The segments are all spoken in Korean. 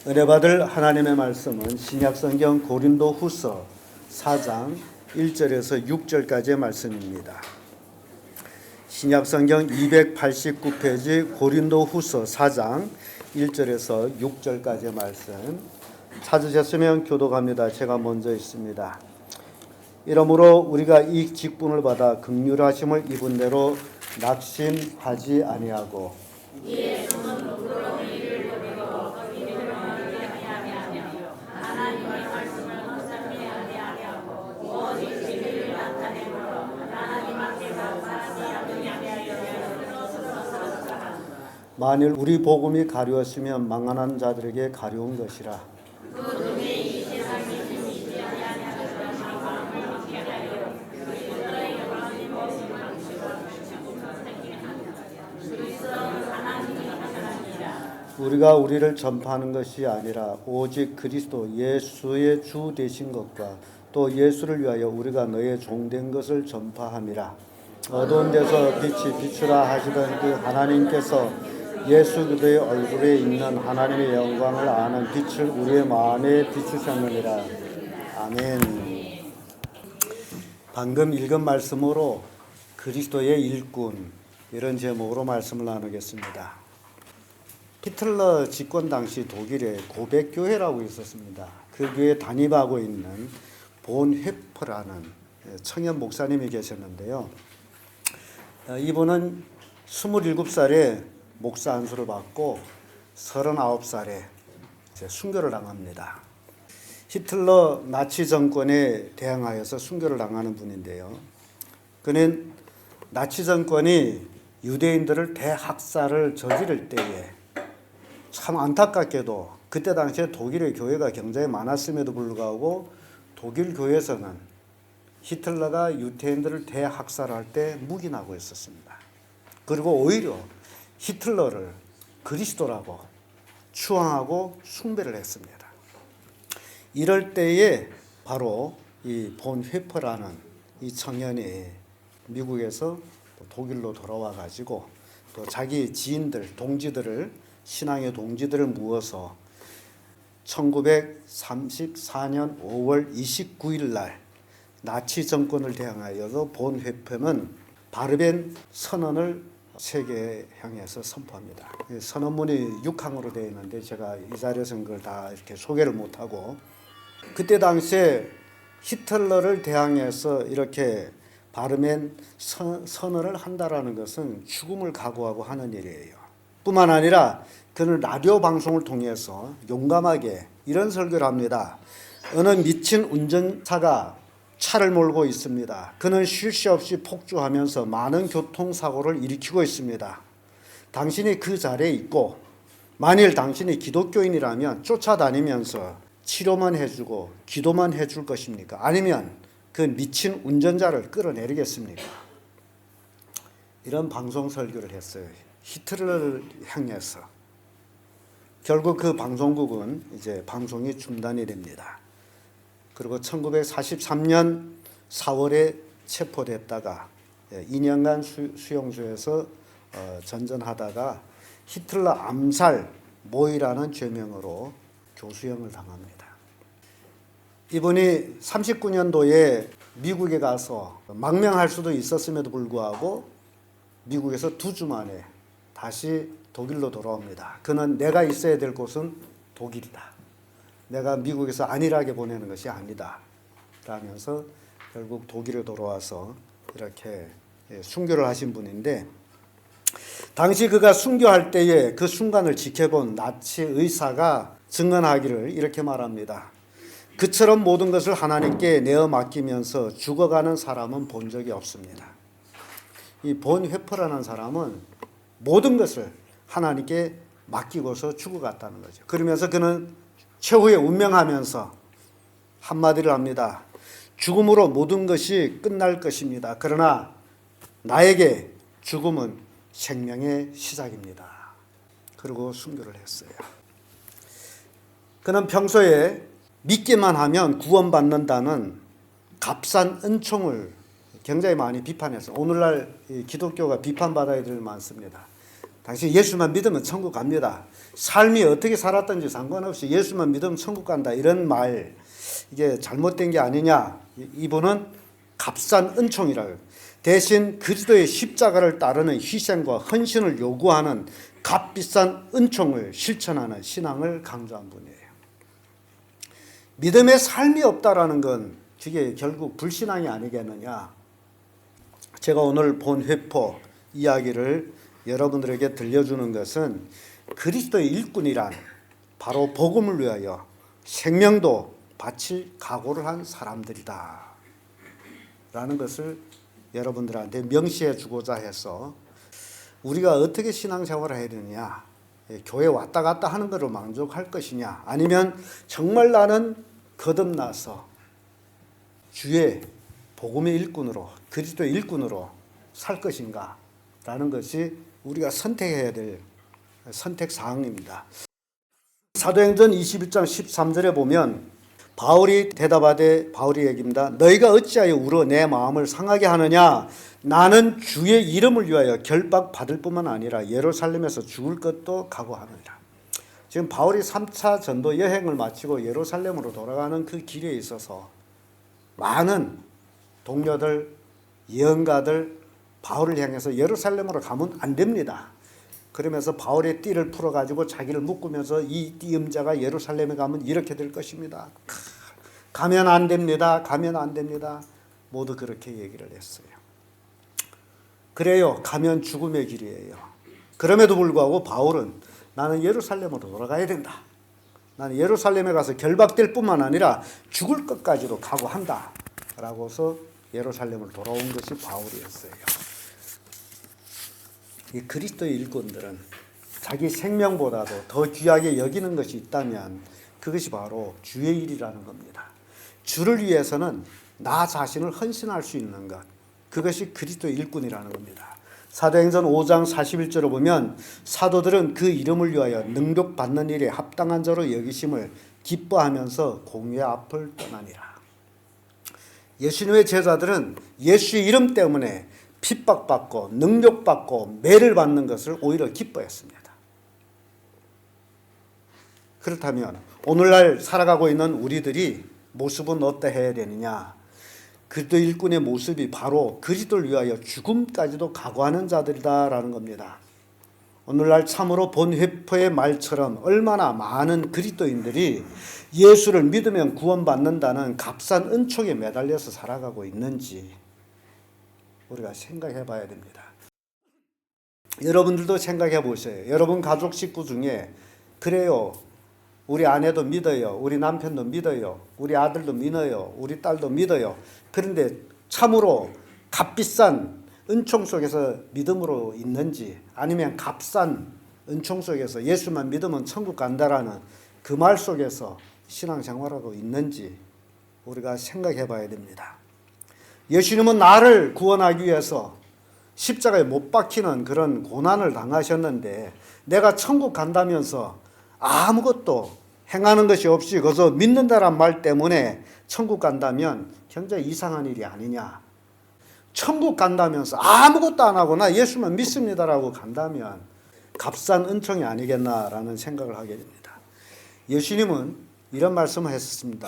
은혜 받을 하나님의 말씀은 신약성경 고린도후서 4장 1절에서 6절까지의 말씀입니다. 신약성경 289페이지 고린도후서 4장 1절에서 6절까지의 말씀 찾으셨으면 교독합니다. 제가 먼저 있습니다. 이러므로 우리가 이 직분을 받아 긍휼하심을 입은 대로 낙심하지 아니하고 만일 우리 복음이 가려웠으면 망한한 자들에게 가려운 것이라. 우리가 우리를 전파하는 것이 아니라 오직 그리스도 예수의 주 되신 것과 또 예수를 위하여 우리가 너의 종된 것을 전파함이라. 어두운 데서 빛이 비추라 하시던 그 하나님께서 예수 그리스도의 얼굴에 있는 하나님의 영광을 아는 빛을 우리의 마음에 비추셨느니라. 아멘. 방금 읽은 말씀으로 그리스도의 일꾼, 이런 제목으로 말씀을 나누겠습니다. 히틀러 집권 당시 독일에 고백교회라고 있었습니다. 그 교회에 담임하고 있는 본 회퍼라는 청년 목사님이 계셨는데요. 이분은 27살에 목사 안수를 받고 39살에 순교를 당합니다. 히틀러 나치 정권에 대항하여서 순교를 당하는 분인데요. 그는 나치 정권이 유대인들을 대학살을 저지를 때에 참 안타깝게도 그때 당시에 독일의 교회가 굉장히 많았음에도 불구하고 독일 교회에서는 히틀러가 유대인들을 대학살할 때 묵인하고 있었습니다. 그리고 오히려 히틀러를 그리스도라고 추앙하고 숭배를 했습니다. 이럴 때에 바로 이 본 회퍼라는 이 청년이 미국에서 독일로 돌아와 가지고 또 자기 지인들, 동지들을 신앙의 동지들을 모아서 1934년 5월 29일 날 나치 정권을 대항하여서 본 회퍼는 바르벤 선언을 세계에 향해서 선포합니다. 선언문이 6항으로 되어 있는데 제가 이 자리에서는 그걸 다 이렇게 소개를 못하고, 그때 당시에 히틀러를 대항해서 이렇게 바르멘 선언을 한다라는 것은 죽음을 각오하고 하는 일이에요. 뿐만 아니라 그는 라디오 방송을 통해서 용감하게 이런 설교를 합니다. 어느 미친 운전사가 차를 몰고 있습니다. 그는 쉴 새 없이 폭주하면서 많은 교통사고를 일으키고 있습니다. 당신이 그 자리에 있고 만일 당신이 기독교인이라면 쫓아다니면서 치료만 해주고 기도만 해줄 것입니까? 아니면 그 미친 운전자를 끌어내리겠습니까? 이런 방송 설교를 했어요. 히틀러를 향해서. 결국 그 방송국은 이제 방송이 중단이 됩니다. 그리고 1943년 4월에 체포됐다가 2년간 수용소에서 전전하다가 히틀러 암살 모의라는 죄명으로 교수형을 당합니다. 이분이 39년도에 미국에 가서 망명할 수도 있었음에도 불구하고 미국에서 2주 만에 다시 독일로 돌아옵니다. 그는 내가 있어야 될 곳은 독일이다. 내가 미국에서 안일하게 보내는 것이 아니다 라면서 결국 독일에 돌아와서 이렇게 순교를 하신 분인데, 당시 그가 순교할 때에 그 순간을 지켜본 나치 의사가 증언하기를 이렇게 말합니다. 그처럼 모든 것을 하나님께 내어 맡기면서 죽어가는 사람은 본 적이 없습니다. 이 본 회퍼라는 사람은 모든 것을 하나님께 맡기고서 죽어갔다는 거죠. 그러면서 그는 최후에 운명하면서 한마디를 합니다. 죽음으로 모든 것이 끝날 것입니다. 그러나 나에게 죽음은 생명의 시작입니다. 그리고 순교를 했어요. 그는 평소에 믿기만 하면 구원받는다는 값싼 은총을 굉장히 많이 비판했어요. 오늘날 기독교가 비판받아야 될 많습니다. 당신 예수만 믿으면 천국 갑니다. 삶이 어떻게 살았든지 상관없이 예수만 믿으면 천국 간다. 이런 말, 이게 잘못된 게 아니냐. 이분은 값싼 은총이라고. 대신 그리스도의 십자가를 따르는 희생과 헌신을 요구하는 값비싼 은총을 실천하는 신앙을 강조한 분이에요. 믿음의 삶이 없다라는 건 그게 결국 불신앙이 아니겠느냐. 제가 오늘 본 회포 이야기를 여러분들에게 들려주는 것은 그리스도의 일꾼이란 바로 복음을 위하여 생명도 바칠 각오를 한 사람들이다 라는 것을 여러분들한테 명시해 주고자 해서, 우리가 어떻게 신앙생활을 해야 되느냐, 교회 왔다 갔다 하는 것으로 만족할 것이냐, 아니면 정말 나는 거듭나서 주의 복음의 일꾼으로, 그리스도의 일꾼으로 살 것인가 라는 것이 우리가 선택해야 될 선택사항입니다. 사도행전 21장 13절에 보면 바울이 대답하되, 바울이 얘기입니다. 너희가 어찌하여 울어 내 마음을 상하게 하느냐. 나는 주의 이름을 위하여 결박받을 뿐만 아니라 예루살렘에서 죽을 것도 각오하느니라. 지금 바울이 3차 전도 여행을 마치고 예루살렘으로 돌아가는 그 길에 있어서 많은 동료들, 예언가들 바울을 향해서 예루살렘으로 가면 안 됩니다. 그러면서 바울의 띠를 풀어가지고 자기를 묶으면서 이 띠음자가 예루살렘에 가면 이렇게 될 것입니다. 가면 안 됩니다. 가면 안 됩니다. 모두 그렇게 얘기를 했어요. 그래요. 가면 죽음의 길이에요. 그럼에도 불구하고 바울은 나는 예루살렘으로 돌아가야 된다. 나는 예루살렘에 가서 결박될 뿐만 아니라 죽을 것까지도 각오한다. 라고서 예루살렘을 돌아온 것이 바울이었어요. 이 그리스도의 일꾼들은 자기 생명보다도 더 귀하게 여기는 것이 있다면 그것이 바로 주의 일이라는 겁니다. 주를 위해서는 나 자신을 헌신할 수 있는 것, 그것이 그리스도의 일꾼이라는 겁니다. 사도행전 5장 41절을 보면 사도들은 그 이름을 위하여 능력받는 일에 합당한 자로 여기심을 기뻐하면서 공회 앞을 떠나니라. 예수님의 제자들은 예수의 이름 때문에 핍박받고 능력받고 매를 받는 것을 오히려 기뻐했습니다. 그렇다면 오늘날 살아가고 있는 우리들이 모습은 어떠해야 되느냐? 그리스도 일꾼의 모습이 바로 그리스도를 위하여 죽음까지도 각오하는 자들이다라는 겁니다. 오늘날 참으로 본 회포의 말처럼 얼마나 많은 그리스도인들이 예수를 믿으면 구원받는다는 값싼 은총에 매달려서 살아가고 있는지 우리가 생각해 봐야 됩니다. 여러분들도 생각해 보세요. 여러분 가족 식구 중에 그래요, 우리 아내도 믿어요, 우리 남편도 믿어요, 우리 아들도 믿어요, 우리 딸도 믿어요. 그런데 참으로 값비싼 은총 속에서 믿음으로 있는지, 아니면 값싼 은총 속에서 예수만 믿으면 천국 간다라는 그 말 속에서 신앙생활하고 있는지 우리가 생각해 봐야 됩니다. 예수님은 나를 구원하기 위해서 십자가에 못 박히는 그런 고난을 당하셨는데 내가 천국 간다면서 아무것도 행하는 것이 없이 그저 믿는다란 말 때문에 천국 간다면 굉장히 이상한 일이 아니냐. 천국 간다면서 아무것도 안 하고 나 예수만 믿습니다라고 간다면 값싼 은총이 아니겠나라는 생각을 하게 됩니다. 예수님은 이런 말씀을 했습니다.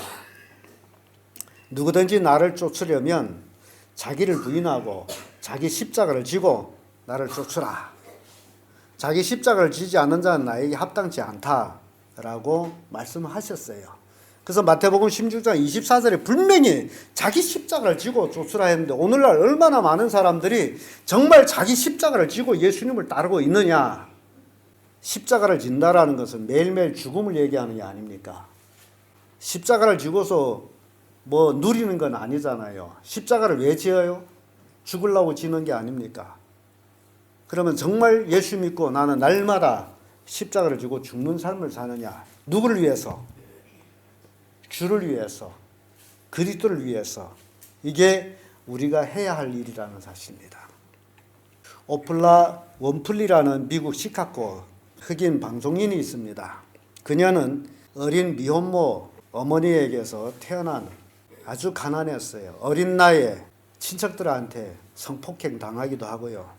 누구든지 나를 쫓으려면 자기를 부인하고 자기 십자가를 지고 나를 쫓으라. 자기 십자가를 지지 않는 자는 나에게 합당치 않다라고 말씀하셨어요. 그래서 마태복음 16장 24절에 분명히 자기 십자가를 지고 쫓으라 했는데 오늘날 얼마나 많은 사람들이 정말 자기 십자가를 지고 예수님을 따르고 있느냐. 십자가를 진다라는 것은 매일매일 죽음을 얘기하는 게 아닙니까? 십자가를 지고서 뭐 누리는 건 아니잖아요. 십자가를 왜 지어요? 죽으려고 지는 게 아닙니까? 그러면 정말 예수 믿고 나는 날마다 십자가를 지고 죽는 삶을 사느냐? 누구를 위해서? 주를 위해서, 그리스도를 위해서. 이게 우리가 해야 할 일이라는 사실입니다. 오플라 원플리라는 미국 시카고 흑인 방송인이 있습니다. 그녀는 어린 미혼모 어머니에게서 태어난 아주 가난했어요. 어린 나이에 친척들한테 성폭행 당하기도 하고요.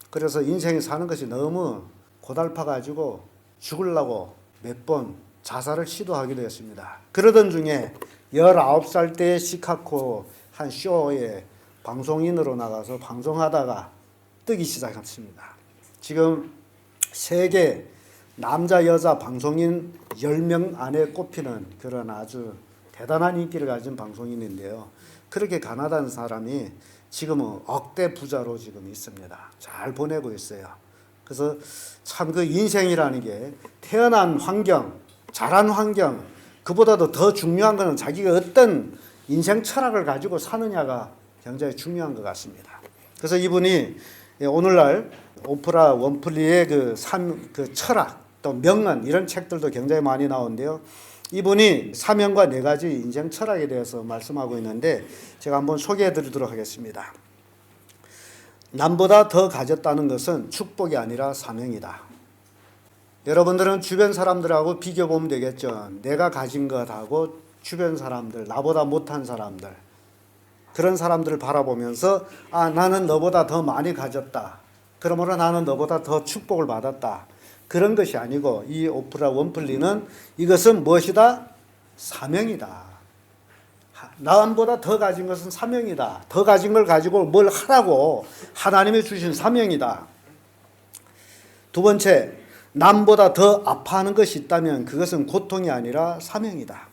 그래서 인생에 사는 것이 너무 고달파 가지고 죽으려고 몇 번 자살을 시도하기도 했습니다. 그러던 중에 19살 때 시카고 한 쇼에 방송인으로 나가서 방송하다가 뜨기 시작했습니다. 지금 세계 남자 여자 방송인 10명 안에 꼽히는 그런 아주 대단한 인기를 가진 방송인인데요. 그렇게 가난한 사람이 지금은 억대 부자로 지금 있습니다. 잘 보내고 있어요. 그래서 참 그 인생이라는 게 태어난 환경, 자란 환경, 그보다도 더 중요한 것은 자기가 어떤 인생 철학을 가지고 사느냐가 굉장히 중요한 것 같습니다. 그래서 이분이 오늘날 오프라 원플리의 그 철학, 또 명언 이런 책들도 굉장히 많이 나오는데요. 이분이 사명과 4가지 인생 철학에 대해서 말씀하고 있는데 제가 한번 소개해 드리도록 하겠습니다. 남보다 더 가졌다는 것은 축복이 아니라 사명이다. 여러분들은 주변 사람들하고 비교 보면 되겠죠. 내가 가진 것하고 주변 사람들, 나보다 못한 사람들, 그런 사람들을 바라보면서 나는 너보다 더 많이 가졌다. 그러므로 나는 너보다 더 축복을 받았다. 그런 것이 아니고 이 오프라 원플리는 이것은 무엇이다? 사명이다. 남보다 더 가진 것은 사명이다. 더 가진 걸 가지고 뭘 하라고 하나님이 주신 사명이다. 두 번째, 남보다 더 아파하는 것이 있다면 그것은 고통이 아니라 사명이다.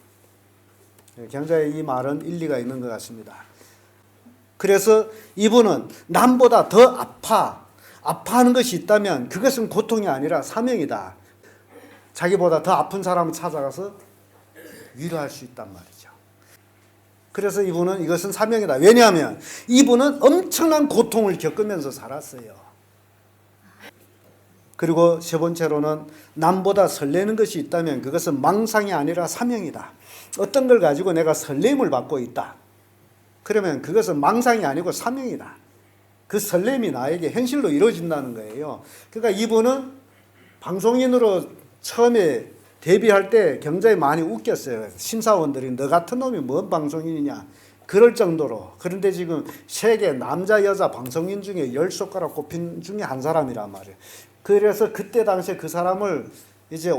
굉장히 이 말은 일리가 있는 것 같습니다. 그래서 이분은 남보다 더 아파하는 것이 있다면 그것은 고통이 아니라 사명이다. 자기보다 더 아픈 사람을 찾아가서 위로할 수 있단 말이죠. 그래서 이분은 이것은 사명이다. 왜냐하면 이분은 엄청난 고통을 겪으면서 살았어요. 그리고 세 번째로는 남보다 설레는 것이 있다면 그것은 망상이 아니라 사명이다. 어떤 걸 가지고 내가 설렘을 받고 있다. 그러면 그것은 망상이 아니고 사명이다. 그 설렘이 나에게 현실로 이루어진다는 거예요. 그러니까 이분은 방송인으로 처음에 데뷔할 때 굉장히 많이 웃겼어요. 심사원들이 너 같은 놈이 뭔 방송인이냐 그럴 정도로. 그런데 지금 세계 남자 여자 방송인 중에 10손가락 꼽힌 중에 한 사람이란 말이에요. 그래서 그때 당시에 그 사람을 이제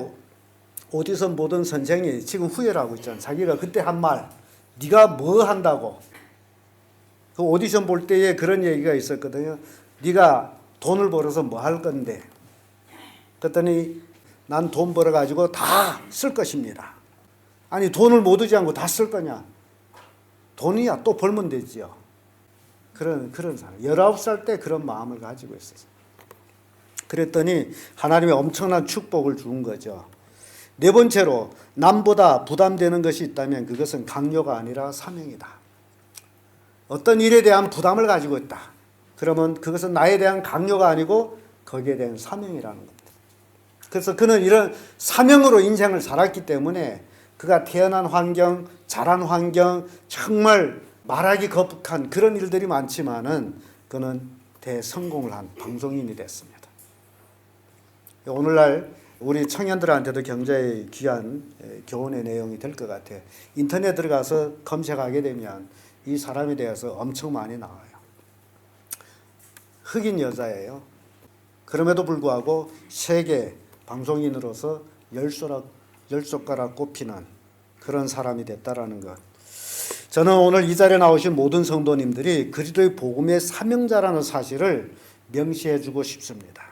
오디션 보던 선생이 지금 후회를 하고 있잖아요. 자기가 그때 한 말, 네가 뭐 한다고. 그 오디션 볼 때에 그런 얘기가 있었거든요. 네가 돈을 벌어서 뭐 할 건데. 그랬더니 난 돈 벌어가지고 다 쓸 것입니다. 아니 돈을 모으지 않고 다 쓸 거냐. 돈이야 또 벌면 되지요. 그런 사람. 19살 때 그런 마음을 가지고 있었어요. 그랬더니 하나님의 엄청난 축복을 준 거죠. 네 번째로 남보다 부담되는 것이 있다면 그것은 강요가 아니라 사명이다. 어떤 일에 대한 부담을 가지고 있다. 그러면 그것은 나에 대한 강요가 아니고 거기에 대한 사명이라는 겁니다. 그래서 그는 이런 사명으로 인생을 살았기 때문에 그가 태어난 환경, 자란 환경, 정말 말하기 거북한 그런 일들이 많지만은 그는 대성공을 한 방송인이 됐습니다. 오늘날 우리 청년들한테도 굉장히 귀한 교훈의 내용이 될 것 같아요. 인터넷 들어가서 검색하게 되면 이 사람에 대해서 엄청 많이 나와요. 흑인 여자예요. 그럼에도 불구하고 세계 방송인으로서 10손가락 꼽히는 그런 사람이 됐다라는 것. 저는 오늘 이 자리에 나오신 모든 성도님들이 그리스도의 복음의 사명자라는 사실을 명시해 주고 싶습니다.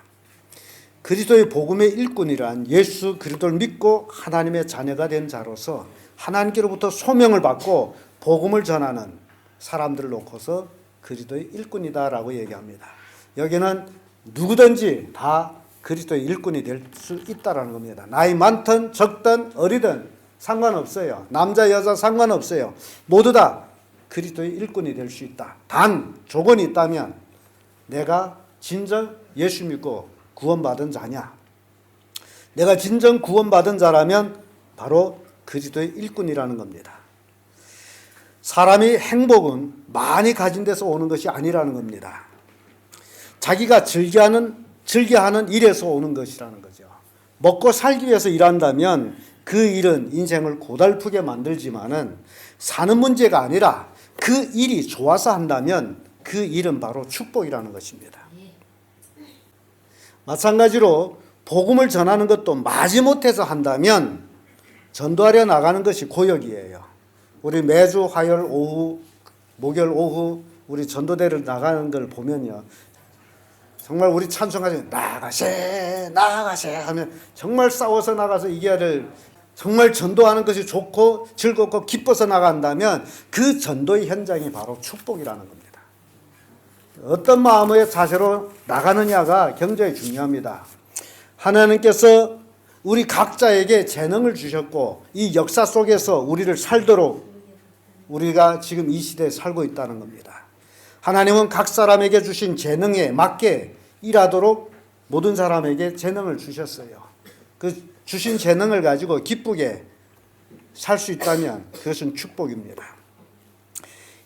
그리스도의 복음의 일꾼이란 예수 그리스도를 믿고 하나님의 자녀가 된 자로서 하나님께로부터 소명을 받고 복음을 전하는 사람들을 놓고서 그리스도의 일꾼이다라고 얘기합니다. 여기는 누구든지 다 그리스도의 일꾼이 될 수 있다라는 겁니다. 나이 많든 적든 어리든 상관없어요. 남자 여자 상관없어요. 모두 다 그리스도의 일꾼이 될 수 있다. 단 조건이 있다면 내가 진정 예수 믿고 구원받은 자냐. 내가 진정 구원받은 자라면 바로 그리스도의 일꾼이라는 겁니다. 사람이 행복은 많이 가진 데서 오는 것이 아니라는 겁니다. 자기가 즐겨하는 일에서 오는 것이라는 거죠. 먹고 살기 위해서 일한다면 그 일은 인생을 고달프게 만들지만은 사는 문제가 아니라 그 일이 좋아서 한다면 그 일은 바로 축복이라는 것입니다. 마찬가지로 복음을 전하는 것도 마지못해서 한다면 전도하려 나가는 것이 고역이에요. 우리 매주 화요일 오후, 목요일 오후 우리 전도대를 나가는 걸 보면요. 정말 우리 찬송가에 나가세 나가세 하면 정말 싸워서 나가서 이겨야 될, 정말 전도하는 것이 좋고 즐겁고 기뻐서 나간다면 그 전도의 현장이 바로 축복이라는 겁니다. 어떤 마음의 자세로 나가느냐가 굉장히 중요합니다. 하나님께서 우리 각자에게 재능을 주셨고 이 역사 속에서 우리를 살도록 우리가 지금 이 시대에 살고 있다는 겁니다. 하나님은 각 사람에게 주신 재능에 맞게 일하도록 모든 사람에게 재능을 주셨어요. 그 주신 재능을 가지고 기쁘게 살 수 있다면 그것은 축복입니다.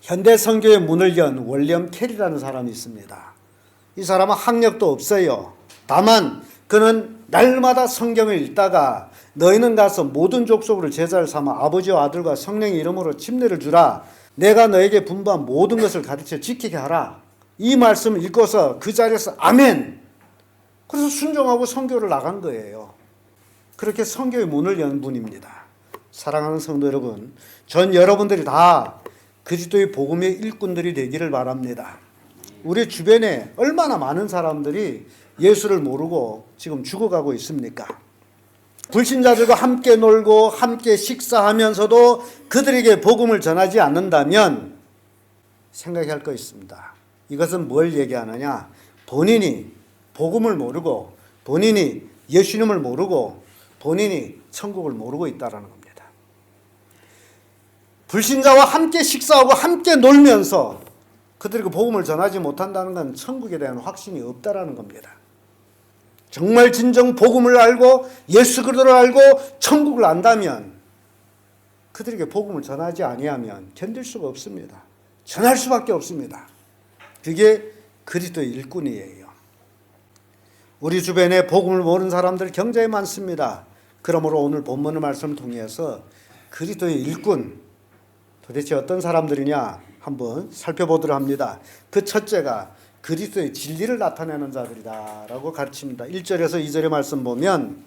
현대 선교의 문을 연 월리엄 캐리라는 사람이 있습니다. 이 사람은 학력도 없어요. 다만 그는 날마다 성경을 읽다가 너희는 가서 모든 족속을 제자를 삼아 아버지와 아들과 성령의 이름으로 침례를 주라. 내가 너에게 분부한 모든 것을 가르쳐 지키게 하라. 이 말씀을 읽고서 그 자리에서 아멘. 그래서 순종하고 선교를 나간 거예요. 그렇게 선교의 문을 연 분입니다. 사랑하는 성도 여러분, 전 여러분들이 다 그리스도의 복음의 일꾼들이 되기를 바랍니다. 우리 주변에 얼마나 많은 사람들이 예수를 모르고 지금 죽어가고 있습니까? 불신자들과 함께 놀고 함께 식사하면서도 그들에게 복음을 전하지 않는다면 생각해야 할 거 있습니다. 이것은 뭘 얘기하느냐? 본인이 복음을 모르고 본인이 예수님을 모르고 본인이 천국을 모르고 있다는 겁니다. 불신자와 함께 식사하고 함께 놀면서 그들에게 복음을 전하지 못한다는 건 천국에 대한 확신이 없다라는 겁니다. 정말 진정 복음을 알고 예수 그리스도를 알고 천국을 안다면 그들에게 복음을 전하지 아니하면 견딜 수가 없습니다. 전할 수밖에 없습니다. 그게 그리스도의 일꾼이에요. 우리 주변에 복음을 모르는 사람들 굉장히 많습니다. 그러므로 오늘 본문의 말씀을 통해서 그리스도의 일꾼 도대체 어떤 사람들이냐 한번 살펴보도록 합니다. 그 첫째가 그리스도의 진리를 나타내는 자들이다라고 가르칩니다. 1절에서 2절의 말씀 보면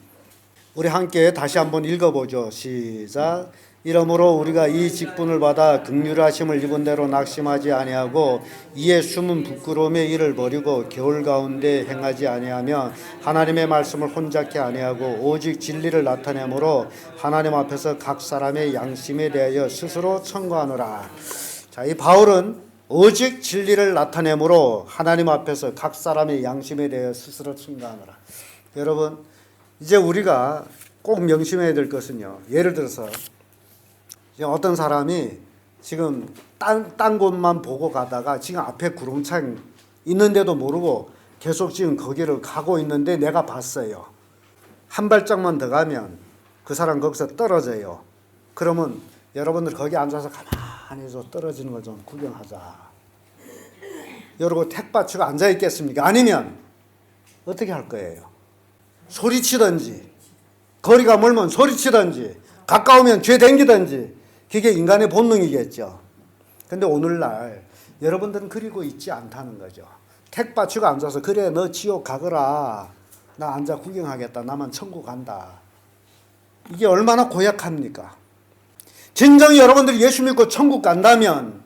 우리 함께 다시 한번 읽어보죠. 시작. 이러므로 우리가 이 직분을 받아 긍휼하심을 입은 대로 낙심하지 아니하고 이에 숨은 부끄러움의 일을 버리고 겨울 가운데 행하지 아니하며 하나님의 말씀을 혼잡게 아니하고 오직 진리를 나타내므로 하나님 앞에서 각 사람의 양심에 대하여 스스로 청구하노라. 자, 이 바울은 오직 진리를 나타내므로 하나님 앞에서 각 사람의 양심에 대하여 스스로 청구하노라. 여러분, 이제 우리가 꼭 명심해야 될 것은요. 예를 들어서 어떤 사람이 지금 딴 곳만 보고 가다가 지금 앞에 구름창 있는데도 모르고 계속 지금 거기를 가고 있는데 내가 봤어요. 한 발짝만 더 가면 그 사람 거기서 떨어져요. 그러면 여러분들 거기 앉아서 가만히 좀 떨어지는 걸 좀 구경하자. 여러분 택받치고 앉아 있겠습니까? 아니면 어떻게 할 거예요? 소리치든지, 거리가 멀면 소리치든지, 가까우면 죄 댕기든지, 그게 인간의 본능이겠죠. 근데 오늘날 여러분들은 그리고 있지 않다는 거죠. 택 받치고 앉아서 그래 너 지옥 가거라. 나 앉아 구경하겠다. 나만 천국 간다. 이게 얼마나 고약합니까? 진정히 여러분들이 예수 믿고 천국 간다면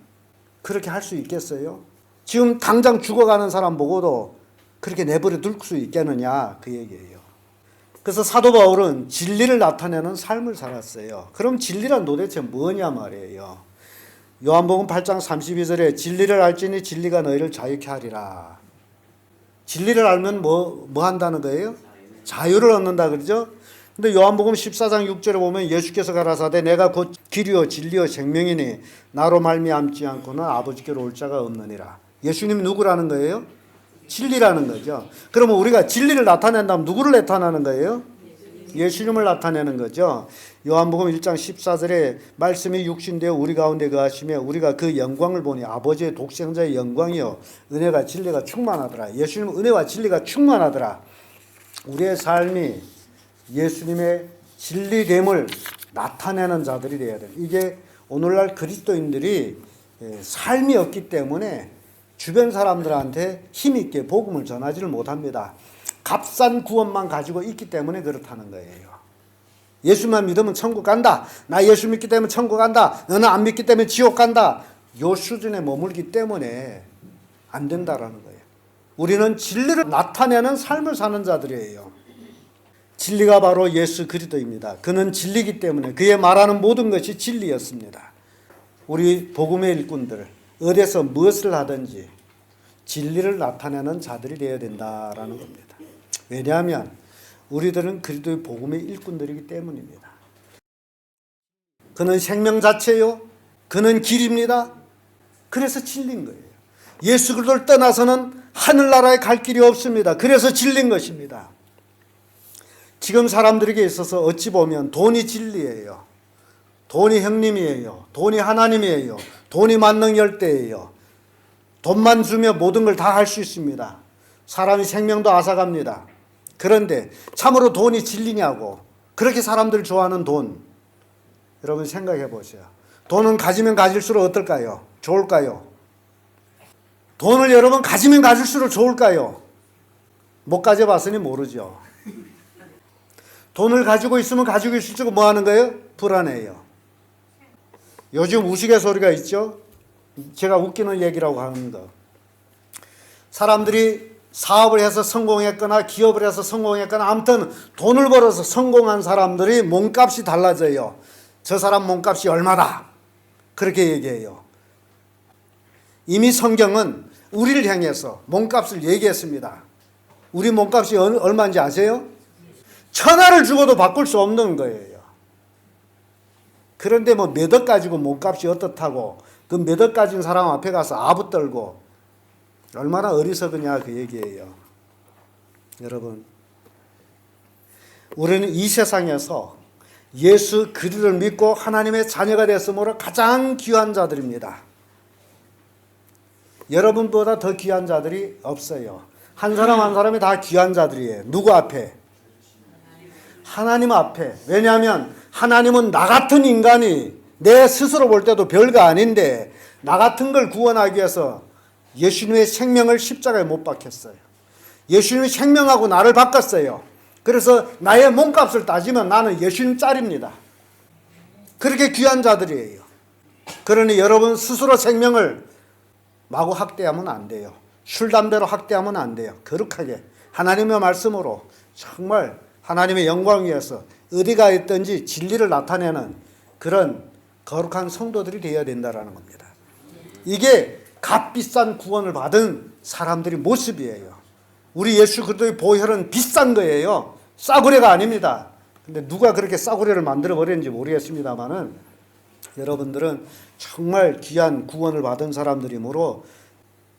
그렇게 할 수 있겠어요? 지금 당장 죽어가는 사람 보고도 그렇게 내버려 둘 수 있겠느냐 그 얘기예요. 그래서 사도 바울은 진리를 나타내는 삶을 살았어요. 그럼 진리란 도대체 뭐냐 말이에요. 요한복음 8장 32절에 진리를 알지니 진리가 너희를 자유케 하리라. 진리를 알면 뭐 한다는 거예요? 자유를 얻는다 그러죠. 근데 요한복음 14장 6절에 보면 예수께서 가라사대 내가 곧 길이요 진리요 생명이니 나로 말미암지 않고는 아버지께로 올 자가 없느니라. 예수님이 누구라는 거예요? 진리라는 거죠. 그러면 우리가 진리를 나타낸다면 누구를 나타내는 거예요? 예수님을 나타내는 거죠. 요한복음 1장 14절에 말씀이 육신되어 우리 가운데 거하시며 우리가 그 영광을 보니 아버지의 독생자의 영광이요 은혜가 진리가 충만하더라. 예수님은 은혜와 진리가 충만하더라. 우리의 삶이 예수님의 진리됨을 나타내는 자들이 되어야 돼요. 이게 오늘날 그리스도인들이 삶이 없기 때문에 주변 사람들한테 힘있게 복음을 전하지를 못합니다. 값싼 구원만 가지고 있기 때문에 그렇다는 거예요. 예수만 믿으면 천국 간다. 나 예수 믿기 때문에 천국 간다. 너는 안 믿기 때문에 지옥 간다. 요 수준에 머물기 때문에 안 된다라는 거예요. 우리는 진리를 나타내는 삶을 사는 자들이에요. 진리가 바로 예수 그리스도입니다. 그는 진리이기 때문에 그의 말하는 모든 것이 진리였습니다. 우리 복음의 일꾼들 어디서 무엇을 하든지 진리를 나타내는 자들이 되어야 된다라는 겁니다. 왜냐하면 우리들은 그리스도의 복음의 일꾼들이기 때문입니다. 그는 생명 자체요. 그는 길입니다. 그래서 진리인 거예요. 예수 그리스도를 떠나서는 하늘나라에 갈 길이 없습니다. 그래서 진리인 것입니다. 지금 사람들에게 있어서 어찌 보면 돈이 진리예요. 돈이 형님이에요. 돈이 하나님이에요. 돈이 만능 열대예요. 돈만 주면 모든 걸 다 할 수 있습니다. 사람이 생명도 앗아갑니다. 그런데 참으로 돈이 진리냐고, 그렇게 사람들 좋아하는 돈, 여러분 생각해 보세요. 돈은 가지면 가질수록 어떨까요? 좋을까요? 돈을 여러분 가지면 가질수록 좋을까요? 못 가져봤으니 모르죠. 돈을 가지고 있으면 가지고 있을수록 뭐 하는 거예요? 불안해요. 요즘 우스갯소리가 있죠. 제가 웃기는 얘기라고 하는 거. 사람들이 사업을 해서 성공했거나 기업을 해서 성공했거나 아무튼 돈을 벌어서 성공한 사람들이 몸값이 달라져요. 저 사람 몸값이 얼마다. 그렇게 얘기해요. 이미 성경은 우리를 향해서 몸값을 얘기했습니다. 우리 몸값이 얼마인지 아세요? 천하를 주고도 바꿀 수 없는 거예요. 그런데 뭐 몇 억 가지고 몸값이 어떻다고 그 몇 억 가진 사람 앞에 가서 아부 떨고 얼마나 어리석으냐 그 얘기예요. 여러분, 우리는 이 세상에서 예수 그리스도를 믿고 하나님의 자녀가 됐으므로 가장 귀한 자들입니다. 여러분보다 더 귀한 자들이 없어요. 한 사람 한 사람이 다 귀한 자들이에요. 누구 앞에? 하나님 앞에. 왜냐하면 하나님은 나 같은 인간이 내 스스로 볼 때도 별거 아닌데 나 같은 걸 구원하기 위해서 예수님의 생명을 십자가에 못 박혔어요. 예수님이 생명하고 나를 바꿨어요. 그래서 나의 몸값을 따지면 나는 예수님 짤입니다. 그렇게 귀한 자들이에요. 그러니 여러분 스스로 생명을 마구 학대하면 안 돼요. 술, 담배로 학대하면 안 돼요. 거룩하게 하나님의 말씀으로 정말 하나님의 영광을 위해서 어디가 있든지 진리를 나타내는 그런 거룩한 성도들이 되어야 된다는 겁니다. 이게 값비싼 구원을 받은 사람들의 모습이에요. 우리 예수 그리스도의 보혈은 비싼 거예요. 싸구려가 아닙니다. 근데 누가 그렇게 싸구려를 만들어 버렸는지 모르겠습니다만은 여러분들은 정말 귀한 구원을 받은 사람들이므로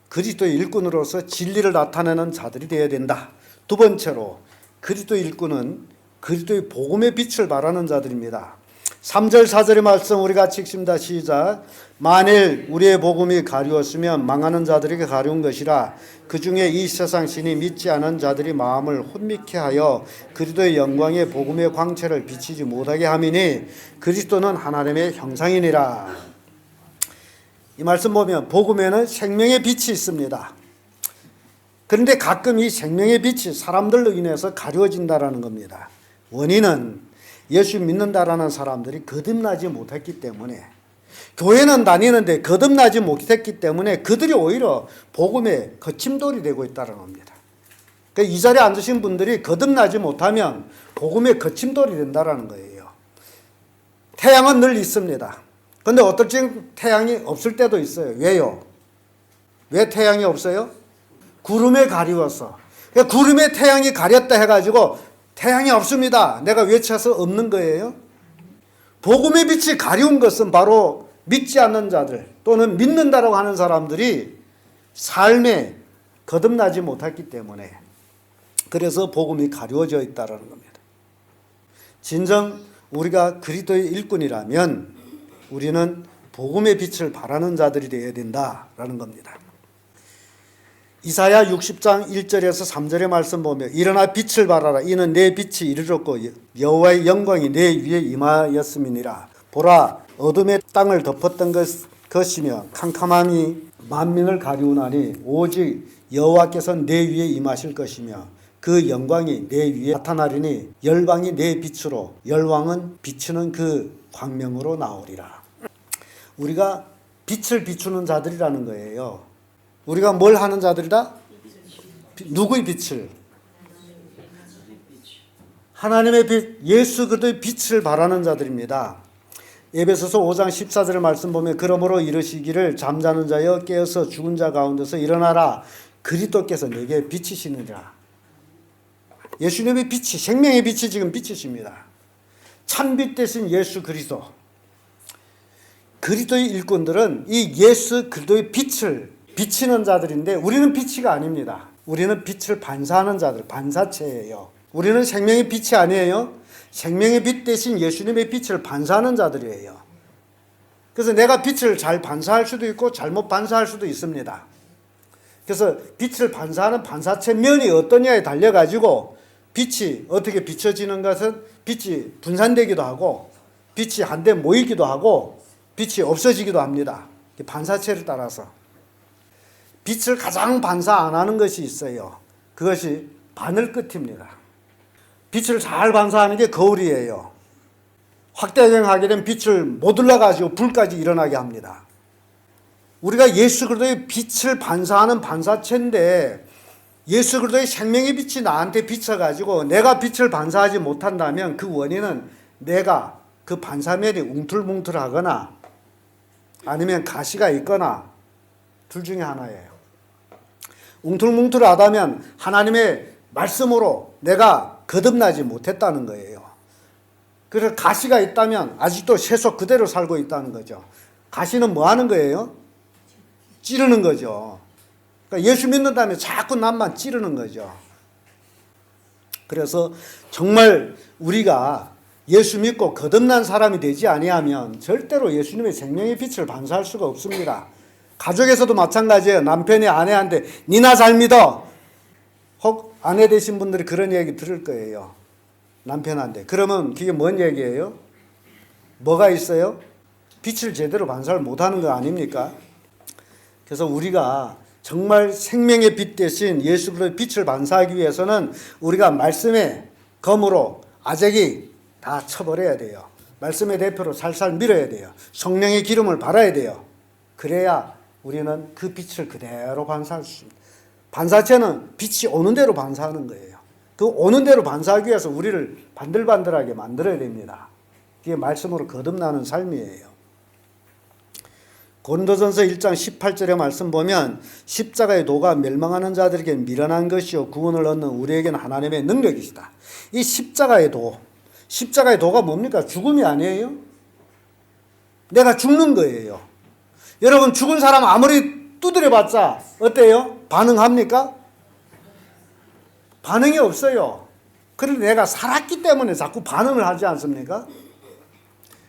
그리스도의 일꾼으로서 진리를 나타내는 자들이 되어야 된다. 두 번째로 그리스도의 일꾼은 그리스도의 복음의 빛을 발하는 자들입니다. 3절 4절의 말씀 우리 같이 읽습니다. 시작. 만일 우리의 복음이 가리웠으면 망하는 자들에게 가려운 것이라. 그 중에 이 세상 신이 믿지 않은 자들이 마음을 혼미케 하여 그리스도의 영광의 복음의 광채를 비치지 못하게 함이니 그리스도는 하나님의 형상이니라. 이 말씀 보면 복음에는 생명의 빛이 있습니다. 그런데 가끔 이 생명의 빛이 사람들로 인해서 가려워진다라는 겁니다. 원인은 예수 믿는다라는 사람들이 거듭나지 못했기 때문에, 교회는 다니는데 거듭나지 못했기 때문에 그들이 오히려 복음의 거침돌이 되고 있다는 겁니다. 그러니까 이 자리에 앉으신 분들이 거듭나지 못하면 복음의 거침돌이 된다는 거예요. 태양은 늘 있습니다. 그런데 어떨 땐 태양이 없을 때도 있어요. 왜요? 왜 태양이 없어요? 구름에 가리워서. 그러니까 구름에 태양이 가렸다 해가지고 태양이 없습니다. 내가 외쳐서 없는 거예요. 복음의 빛이 가려운 것은 바로 믿지 않는 자들 또는 믿는다라고 하는 사람들이 삶에 거듭나지 못했기 때문에 그래서 복음이 가려워져 있다는 겁니다. 진정 우리가 그리스도의 일꾼이라면 우리는 복음의 빛을 발하는 자들이 되어야 된다라는 겁니다. 이사야 60장 1절에서 3절의 말씀 보면 일어나 빛을 발하라. 이는 내 빛이 이르렀고 여호와의 영광이 내 위에 임하였음이니라. 보라 어둠의 땅을 덮었던 것이며 캄캄함이 만민을 가리우나니 오직 여호와께서 내 위에 임하실 것이며 그 영광이 내 위에 나타나리니 열방이 내 빛으로 열왕은 비추는 그 광명으로 나오리라. 우리가 빛을 비추는 자들이라는 거예요. 우리가 뭘 하는 자들이다? 누구의 빛을? 하나님의 빛, 예수 그리스도의 빛을 바라는 자들입니다. 에베소서 5장 14절의 말씀 보면 그러므로 이르시기를 잠자는 자여 깨어서 죽은 자 가운데서 일어나라. 그리스도께서 내게 비치시느니라. 예수님의 빛이, 생명의 빛이 지금 비치십니다. 참빛 대신 예수 그리스도. 그리스도의 일꾼들은 이 예수 그리스도의 빛을 비치는 자들인데 우리는 빛이가 아닙니다. 우리는 빛을 반사하는 자들, 반사체예요. 우리는 생명의 빛이 아니에요. 생명의 빛 대신 예수님의 빛을 반사하는 자들이에요. 그래서 내가 빛을 잘 반사할 수도 있고 잘못 반사할 수도 있습니다. 그래서 빛을 반사하는 반사체 면이 어떠냐에 달려가지고 빛이 어떻게 비춰지는 것은 빛이 분산되기도 하고 빛이 한데 모이기도 하고 빛이 없어지기도 합니다. 반사체를 따라서. 빛을 가장 반사 안 하는 것이 있어요. 그것이 바늘 끝입니다. 빛을 잘 반사하는 게 거울이에요. 확대경하게 되면 빛을 못 올라가지고 불까지 일어나게 합니다. 우리가 예수 그리스도의 빛을 반사하는 반사체인데 예수 그리스도의 생명의 빛이 나한테 비춰가지고 내가 빛을 반사하지 못한다면 그 원인은 내가 그 반사면이 웅틀뭉틀하거나 아니면 가시가 있거나 둘 중에 하나예요. 웅틀뭉틀하다면 하나님의 말씀으로 내가 거듭나지 못했다는 거예요. 그래서 가시가 있다면 아직도 세속 그대로 살고 있다는 거죠. 가시는 뭐 하는 거예요? 찌르는 거죠. 그러니까 예수 믿는다면 자꾸 남만 찌르는 거죠. 그래서 정말 우리가 예수 믿고 거듭난 사람이 되지 아니하면 절대로 예수님의 생명의 빛을 반사할 수가 없습니다. 가족에서도 마찬가지예요. 남편이 아내한테 니나 잘 믿어. 혹 아내 되신 분들이 그런 얘기 들을 거예요. 남편한테. 그러면 그게 뭔 얘기예요? 뭐가 있어요? 빛을 제대로 반사를 못하는 거 아닙니까? 그래서 우리가 정말 생명의 빛 대신 예수 그리스도의 빛을 반사하기 위해서는 우리가 말씀의 검으로 아재기 다 쳐버려야 돼요. 말씀의 대표로 살살 밀어야 돼요. 성령의 기름을 발아야 돼요. 그래야 우리는 그 빛을 그대로 반사할 수 있습니다. 반사체는 빛이 오는 대로 반사하는 거예요. 그 오는 대로 반사하기 위해서 우리를 반들반들하게 만들어야 됩니다. 그게 말씀으로 거듭나는 삶이에요. 고린도전서 1장 18절의 말씀 보면 십자가의 도가 멸망하는 자들에게 미련한 것이요 구원을 얻는 우리에게는 하나님의 능력이시다. 이 십자가의 도가 뭡니까? 죽음이 아니에요? 내가 죽는 거예요. 여러분 죽은 사람 아무리 두드려봤자 어때요? 반응합니까? 반응이 없어요. 그런데 내가 살았기 때문에 자꾸 반응을 하지 않습니까?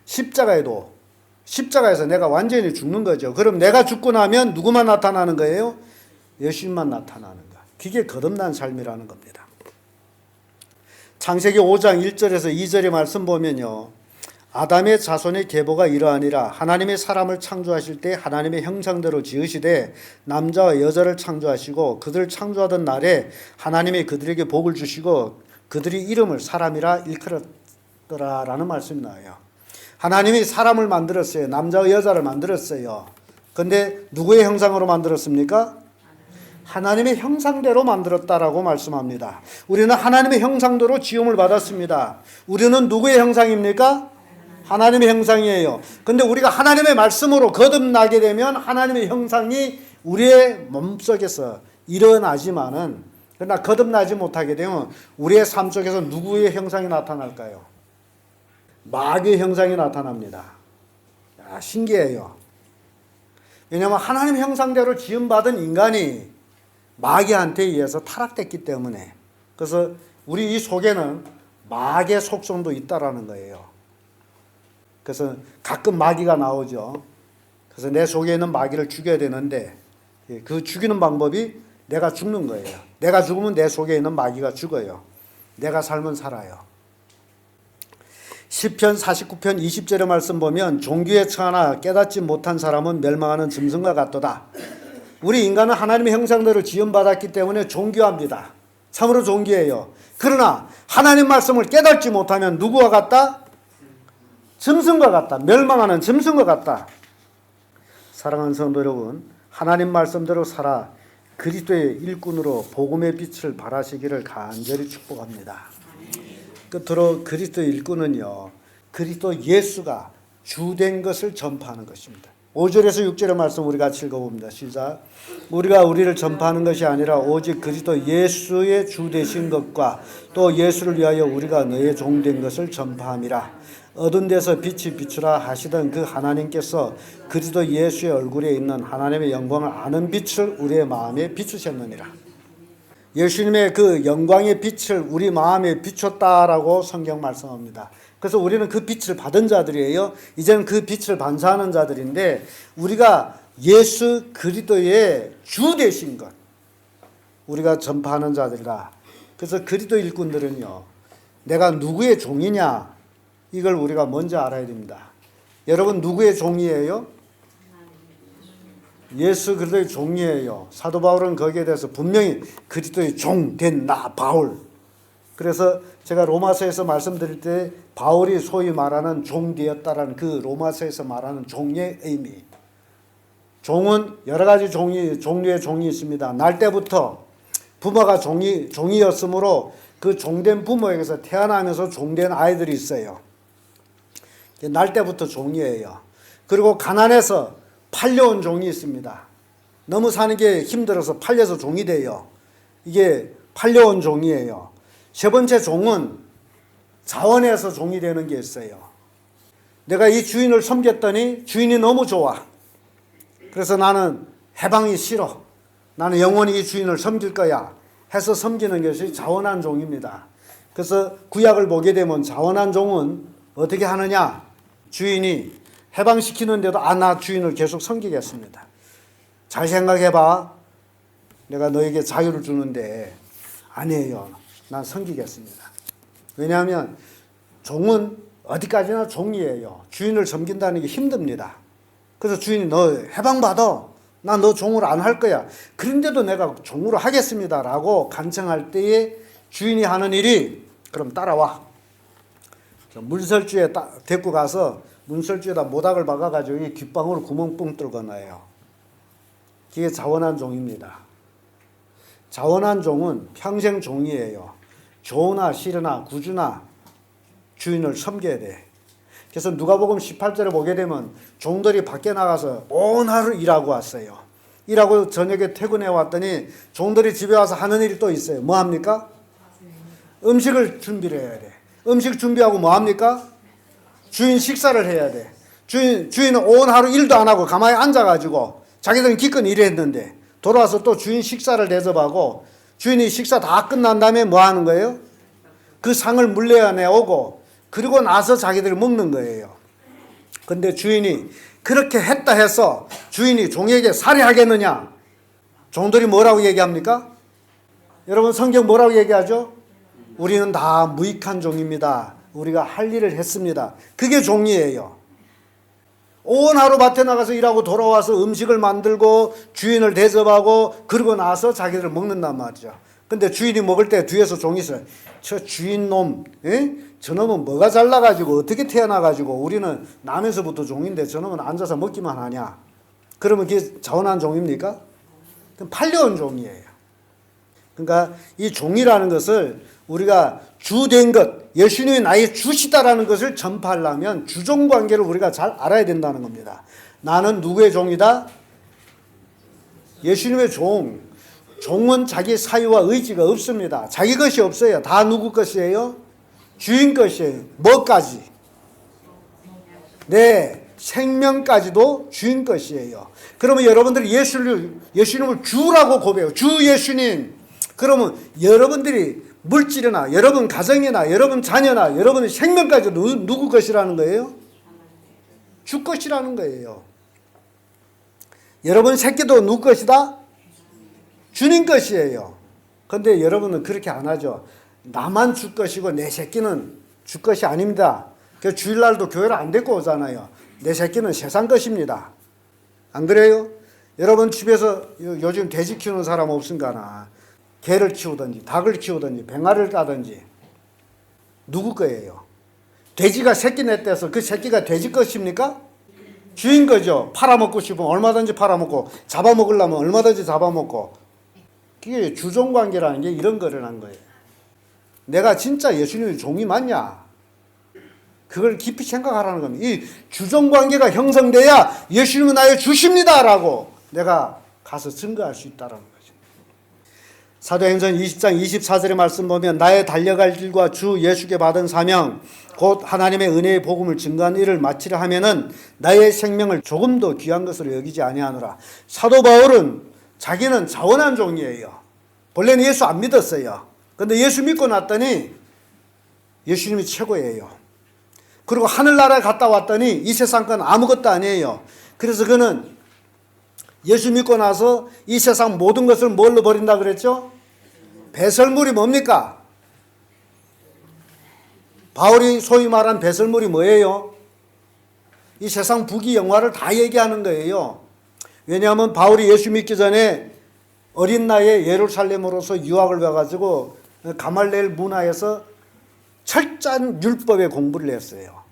십자가의 도. 십자가에서 내가 완전히 죽는 거죠. 그럼 내가 죽고 나면 누구만 나타나는 거예요? 예수님만 나타나는 거. 그게 거듭난 삶이라는 겁니다. 창세기 5장 1절에서 2절의 말씀 보면요. 아담의 자손의 계보가 이러하니라. 하나님의 사람을 창조하실 때 하나님의 형상대로 지으시되 남자와 여자를 창조하시고 그들을 창조하던 날에 하나님이 그들에게 복을 주시고 그들이 이름을 사람이라 일컬었더라라는 말씀이 나와요. 하나님이 사람을 만들었어요. 남자와 여자를 만들었어요. 그런데 누구의 형상으로 만들었습니까? 하나님의 형상대로 만들었다라고 말씀합니다. 우리는 하나님의 형상대로 지음을 받았습니다. 우리는 누구의 형상입니까? 하나님의 형상이에요. 근데 우리가 하나님의 말씀으로 거듭나게 되면 하나님의 형상이 우리의 몸속에서 일어나지만은 그러나 거듭나지 못하게 되면 우리의 삶 속에서 누구의 형상이 나타날까요? 마귀의 형상이 나타납니다. 야, 신기해요. 왜냐하면 하나님의 형상대로 지음받은 인간이 마귀한테 의해서 타락됐기 때문에 그래서 우리 이 속에는 마귀의 속성도 있다라는 거예요. 그래서 가끔 마귀가 나오죠. 그래서 내 속에 있는 마귀를 죽여야 되는데 그 죽이는 방법이 내가 죽는 거예요. 내가 죽으면 내 속에 있는 마귀가 죽어요. 내가 살면 살아요. 시편 49편 20절의 말씀 보면 종교에 처하나 깨닫지 못한 사람은 멸망하는 짐승과 같도다. 우리 인간은 하나님의 형상대로 지음받았기 때문에 종교합니다. 참으로 존귀해요. 그러나 하나님 말씀을 깨닫지 못하면 누구와 같다? 짐승과 같다. 멸망하는 짐승과 같다. 사랑하는 성도 여러분, 하나님 말씀대로 살아 그리스도의 일꾼으로 복음의 빛을 발하시기를 간절히 축복합니다. 끝으로 그리스도의 일꾼은요, 그리스도 예수가 주된 것을 전파하는 것입니다. 5절에서 6절의 말씀 우리 같이 읽어봅니다. 시작. 우리가 우리를 전파하는 것이 아니라 오직 그리스도 예수의 주 되신 것과 또 예수를 위하여 우리가 너의 종된 것을 전파함이라. 어두운 데서 빛이 비추라 하시던 그 하나님께서 그리스도 예수의 얼굴에 있는 하나님의 영광을 아는 빛을 우리의 마음에 비추셨느니라. 예수님의 그 영광의 빛을 우리 마음에 비췄다라고 성경 말씀합니다. 그래서 우리는 그 빛을 받은 자들이에요. 이제는 그 빛을 반사하는 자들인데 우리가 예수 그리스도의 주 되신 것 우리가 전파하는 자들이라. 그래서 그리스도 일꾼들은요, 내가 누구의 종이냐 이걸 우리가 먼저 알아야 됩니다. 여러분 누구의 종이에요? 예수 그리스도의 종이에요. 사도 바울은 거기에 대해서 분명히 그리스도의 종 된 나 바울. 그래서 제가 로마서에서 말씀드릴 때 바울이 소위 말하는 종 되었다라는 그 로마서에서 말하는 종의 의미. 종은 여러 가지 종류의 종이 있습니다. 날 때부터 부모가 종이었으므로 그 종된 부모에게서 태어나면서 종된 아이들이 있어요. 날 때부터 종이에요. 그리고 가난해서 팔려온 종이 있습니다. 너무 사는 게 힘들어서 팔려서 종이 돼요. 이게 팔려온 종이에요. 세 번째 종은 자원해서 종이 되는 게 있어요. 내가 이 주인을 섬겼더니 주인이 너무 좋아. 그래서 나는 해방이 싫어. 나는 영원히 이 주인을 섬길 거야 해서 섬기는 것이 자원한 종입니다. 그래서 구약을 보게 되면 자원한 종은 어떻게 하느냐? 주인이 해방시키는데도 나 주인을 계속 섬기겠습니다. 잘 생각해봐. 내가 너에게 자유를 주는데 아니에요. 난 섬기겠습니다. 왜냐하면 종은 어디까지나 종이에요. 주인을 섬긴다는 게 힘듭니다. 그래서 주인이 너 해방받아. 나 너 종으로 안 할 거야. 그런데도 내가 종으로 하겠습니다. 라고 간청할 때에 주인이 하는 일이 그럼 따라와. 문설주에 데리고 가서 문설주에다 모닥을 박아가지고 이 귓방으로 구멍 뻥 뚫고 놔요. 그게 자원한 종입니다. 자원한 종은 평생 종이에요. 좋으나 싫으나 구주나 주인을 섬겨야 돼. 그래서 누가복음 18절에 보게 되면 종들이 밖에 나가서 온 하루 일하고 왔어요. 일하고 저녁에 퇴근해 왔더니 종들이 집에 와서 하는 일이 또 있어요. 뭐 합니까? 음식을 준비를 해야 돼. 음식 준비하고 뭐 합니까? 주인 식사를 해야 돼. 주인은 온 하루 일도 안 하고 가만히 앉아가지고 자기들은 기껏 일했는데 돌아와서 또 주인 식사를 대접하고 주인이 식사 다 끝난 다음에 뭐 하는 거예요? 그 상을 물려내오고 그리고 나서 자기들이 먹는 거예요. 근데 주인이 그렇게 했다 해서 주인이 종에게 살해하겠느냐? 종들이 뭐라고 얘기합니까? 여러분 성경 뭐라고 얘기하죠? 우리는 다 무익한 종입니다. 우리가 할 일을 했습니다. 그게 종이에요. 온 하루 밭에 나가서 일하고 돌아와서 음식을 만들고 주인을 대접하고 그러고 나서 자기들 먹는단 말이죠. 근데 주인이 먹을 때 뒤에서 종이 있어요. 저 주인놈, 저놈은 뭐가 잘나가지고 어떻게 태어나가지고 우리는 나면서부터 종인데 저놈은 앉아서 먹기만 하냐. 그러면 그게 자원한 종입니까? 그럼 팔려온 종이에요. 그러니까 이 종이라는 것을 우리가 주된 것, 예수님이 나의 주시다라는 것을 전파하려면 주종 관계를 우리가 잘 알아야 된다는 겁니다. 나는 누구의 종이다? 예수님의 종. 종은 자기 사유와 의지가 없습니다. 자기 것이 없어요. 다 누구 것이에요? 주인 것이에요. 뭐까지? 네, 생명까지도 주인 것이에요. 그러면 여러분들이 예수님을 주라고 고백해요. 주 예수님. 그러면 여러분들이 물질이나 여러분 가정이나 여러분 자녀나 여러분의 생명까지 누구 것이라는 거예요? 주 것이라는 거예요. 여러분 새끼도 누구 것이다? 주님 것이에요. 그런데 여러분은 그렇게 안 하죠. 나만 주 것이고 내 새끼는 주 것이 아닙니다. 그래서 주일날도 교회를 안 데리고 오잖아요. 내 새끼는 세상 것입니다. 안 그래요? 여러분 집에서 요즘 돼지 키우는 사람 없은가나? 개를 키우든지 닭을 키우든지 뱅아를 따든지 누구 거예요? 돼지가 새끼 냈대서 그 새끼가 돼지 것입니까? 주인 거죠. 팔아먹고 싶으면 얼마든지 팔아먹고 잡아먹으려면 얼마든지 잡아먹고. 그게 주종관계라는 게 이런 거를 한 거예요. 내가 진짜 예수님의 종이 맞냐? 그걸 깊이 생각하라는 겁니다. 이 주종관계가 형성돼야 예수님은 나의 주십니다라고 내가 가서 증거할 수 있다는 거죠. 사도행전 20장 24절의 말씀 보면 나의 달려갈 길과 주 예수께 받은 사명 곧 하나님의 은혜의 복음을 증거하는 일을 마치려 하면은 나의 생명을 조금도 귀한 것으로 여기지 아니하노라. 사도 바울은 자기는 자원한 종이에요. 본래는 예수 안 믿었어요. 근데 예수 믿고 났더니 예수님이 최고예요. 그리고 하늘나라에 갔다 왔더니 이 세상 건 아무것도 아니에요. 그래서 그는 예수 믿고 나서 이 세상 모든 것을 뭘로 버린다 그랬죠? 배설물이 뭡니까? 바울이 소위 말한 배설물이 뭐예요? 이 세상 부귀 영화를 다 얘기하는 거예요. 왜냐하면 바울이 예수 믿기 전에 어린 나이에 예루살렘으로서 유학을 가가지고 가말레엘 문화에서 철저한 율법의 공부를 했어요.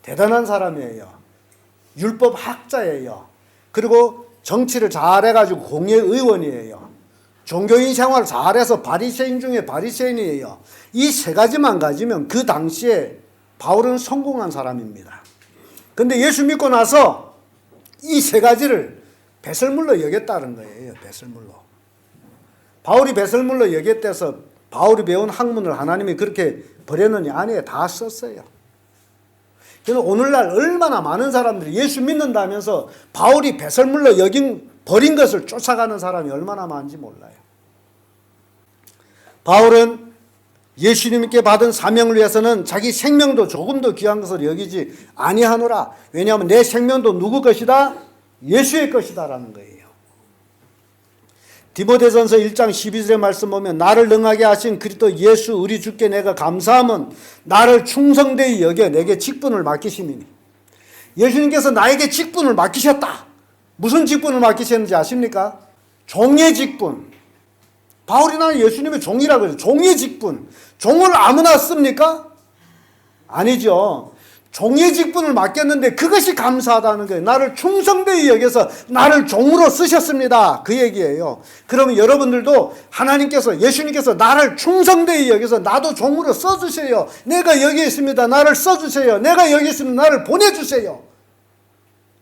대단한 사람이에요. 율법 학자예요. 그리고 정치를 잘해가지고 공회의원이에요. 종교인 생활을 잘해서 바리새인 중에 바리새인이에요. 이 세 가지만 가지면 그 당시에 바울은 성공한 사람입니다. 근데 예수 믿고 나서 이 세 가지를 배설물로 여겼다는 거예요. 배설물로. 바울이 배설물로 여겼대서 바울이 배운 학문을 하나님이 그렇게 버렸느니 아니에요. 다 썼어요. 그래서 오늘날 얼마나 많은 사람들이 예수 믿는다면서 바울이 배설물로 버린 것을 쫓아가는 사람이 얼마나 많은지 몰라요. 바울은 예수님께 받은 사명을 위해서는 자기 생명도 조금도 귀한 것을 여기지 아니하노라. 왜냐하면 내 생명도 누구 것이다? 예수의 것이다라는 거예요. 디모데전서 1장 12절의 말씀 보면 나를 능하게 하신 그리스도 예수 우리 주께 내가 감사함은 나를 충성되이 여겨 내게 직분을 맡기심이니. 예수님께서 나에게 직분을 맡기셨다. 무슨 직분을 맡기셨는지 아십니까? 종의 직분. 바울이 나는 예수님의 종이라고 그래요. 종의 직분. 종을 아무나 씁니까? 아니죠. 종의 직분을 맡겼는데 그것이 감사하다는 거예요. 나를 충성되이 여겨서 나를 종으로 쓰셨습니다. 그 얘기예요. 그러면 여러분들도 하나님께서 예수님께서 나를 충성되이 여겨서 나도 종으로 써주세요. 내가 여기 있습니다. 나를 써주세요. 내가 여기 있으면 나를 보내주세요.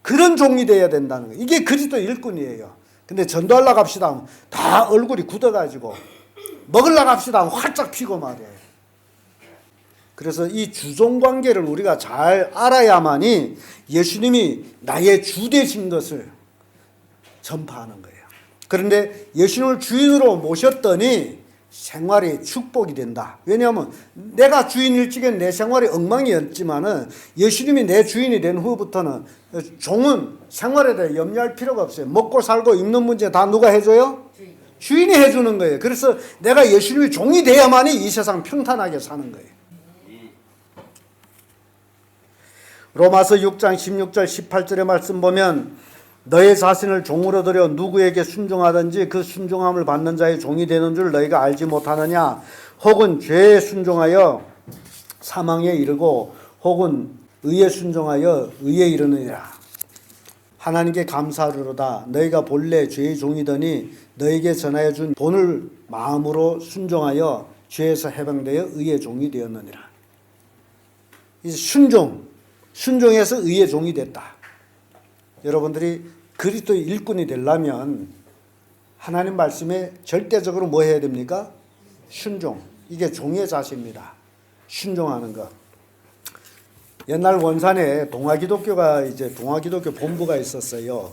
그런 종이 되어야 된다는 거예요. 이게 그리스도 일꾼이에요. 근데 전도하려고 합시다 하면 다 얼굴이 굳어가지고 먹으려고 합시다 하면 활짝 피고 말이에요. 그래서 이 주종관계를 우리가 잘 알아야만이 예수님이 나의 주 되신 것을 전파하는 거예요. 그런데 예수님을 주인으로 모셨더니 생활이 축복이 된다. 왜냐하면 내가 주인일 적엔 내 생활이 엉망이었지만은 예수님이 내 주인이 된 후부터는 종은 생활에 대해 염려할 필요가 없어요. 먹고 살고 입는 문제 다 누가 해줘요? 주인이 해주는 거예요. 그래서 내가 예수님의 종이 돼야만이 이 세상 평탄하게 사는 거예요. 로마서 6장 16절 18절의 말씀 보면 너의 자신을 종으로 들여 누구에게 순종하든지 그 순종함을 받는 자의 종이 되는 줄 너희가 알지 못하느냐. 혹은 죄에 순종하여 사망에 이르고 혹은 의에 순종하여 의에 이르느니라. 하나님께 감사하리로다. 너희가 본래 죄의 종이더니 너희에게 전하여 준 본을 마음으로 순종하여 죄에서 해방되어 의의 종이 되었느니라. 이 순종해서 의의 종이 됐다. 여러분들이 그리스도의 일꾼이 되려면 하나님 말씀에 절대적으로 뭐 해야 됩니까? 순종. 이게 종의 자세입니다. 순종하는 것. 옛날 원산에 동아기독교가 동아기독교 본부가 있었어요.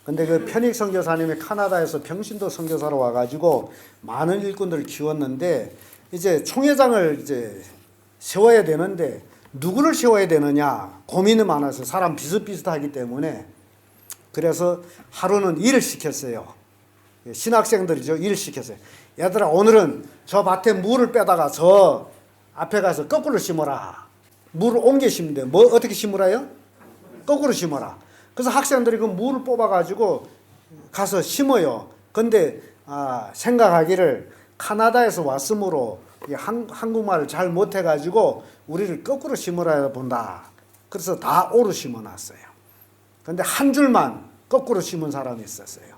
근데 그 편익 선교사님이 카나다에서 평신도 선교사로 와가지고 많은 일꾼들을 키웠는데 이제 총회장을 세워야 되는데 누구를 세워야 되느냐 고민이 많아서 사람 비슷비슷하기 때문에 그래서 하루는 일을 시켰어요. 신학생들이죠. 일을 시켰어요. 얘들아 오늘은 저 밭에 물을 빼다가 저 앞에 가서 거꾸로 심어라. 물을 옮겨 심으면 돼. 뭐 어떻게 심으라요? 거꾸로 심어라. 그래서 학생들이 그 물을 뽑아가지고 가서 심어요. 근데 생각하기를 카나다에서 왔으므로 한국말을 잘 못해가지고 우리를 거꾸로 심으라 본다. 그래서 다 오로 심어놨어요. 근데 한 줄만 거꾸로 심은 사람이 있었어요.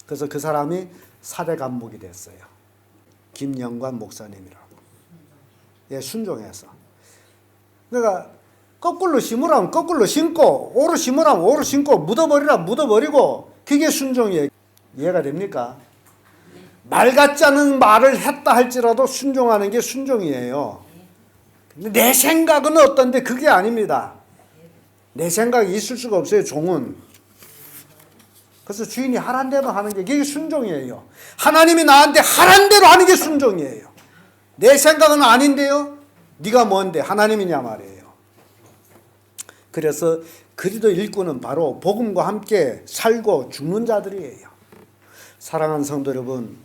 그래서 그 사람이 4대 감목이 됐어요. 김영관 목사님이라고. 예, 순종해서. 그러니까 거꾸로 심으라면 거꾸로 심고 오로 심으라면 오로 심고 묻어버리라면 묻어버리고 그게 순종이에요. 이해가 됩니까? 말 같지 않은 말을 했다 할지라도 순종하는 게 순종이에요. 근데 내 생각은 어떤데 그게 아닙니다. 내 생각이 있을 수가 없어요, 종은. 그래서 주인이 하란 대로 하는 게 그게 순종이에요. 하나님이 나한테 하란 대로 하는 게 순종이에요. 내 생각은 아닌데요. 네가 뭔데 하나님이냐 말이에요. 그래서 그리스도 일꾼은 바로 복음과 함께 살고 죽는 자들이에요. 사랑하는 성도 여러분,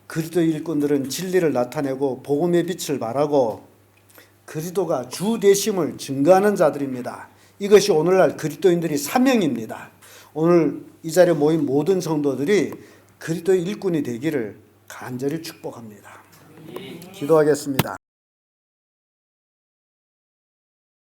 그리스도 일꾼들은 진리를 나타내고 복음의 빛을 발하고 그리스도가 주 되심을 증거하는 자들입니다. 이것이 오늘날 그리스도인들의 사명입니다. 오늘 이 자리에 모인 모든 성도들이 그리스도의 일꾼이 되기를 간절히 축복합니다. 기도하겠습니다.